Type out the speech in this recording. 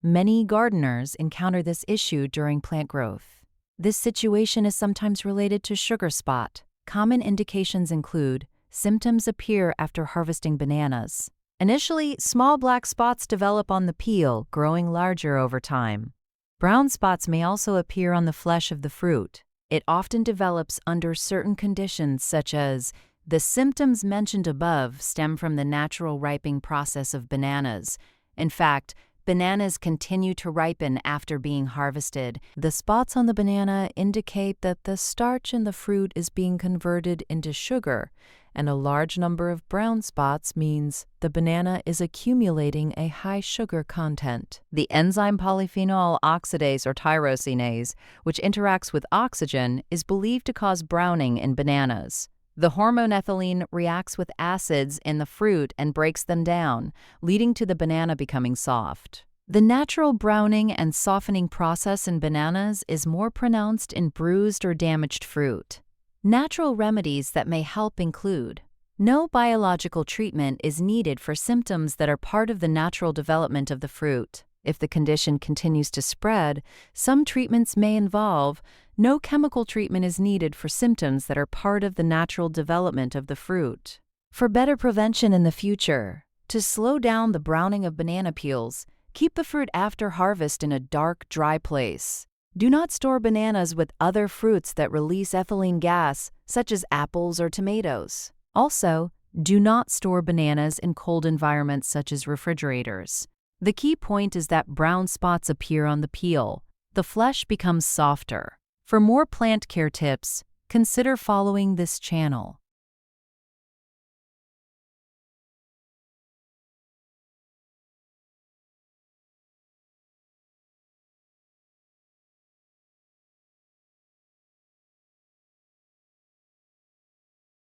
Many gardeners encounter this issue during plant growth. This situation is sometimes related to sugar spot. Common indications include symptoms appear after harvesting bananas. Initially, small black spots develop on the peel, growing larger over time. Brown spots may also appear on the flesh of the fruit. It often develops under certain conditions such as the symptoms mentioned above stem from the natural ripening process of bananas. In fact, bananas continue to ripen after being harvested. The spots on the banana indicate that the starch in the fruit is being converted into sugar, and a large number of brown spots means the banana is accumulating a high sugar content. The enzyme polyphenol oxidase or tyrosinase, which interacts with oxygen, is believed to cause browning in bananas. The hormone ethylene reacts with acids in the fruit and breaks them down, leading to the banana becoming soft. The natural browning and softening process in bananas is more pronounced in bruised or damaged fruit. Natural remedies that may help include: no biological treatment is needed for symptoms that are part of the natural development of the fruit. If the condition continues to spread, some treatments may involve. No chemical treatment is needed for symptoms that are part of the natural development of the fruit. For better prevention in the future, to slow down the browning of banana peels, keep the fruit after harvest in a dark, dry place. Do not store bananas with other fruits that release ethylene gas, such as apples or tomatoes. Also, do not store bananas in cold environments such as refrigerators. The key point is that brown spots appear on the peel. The flesh becomes softer. For more plant care tips, consider following this channel.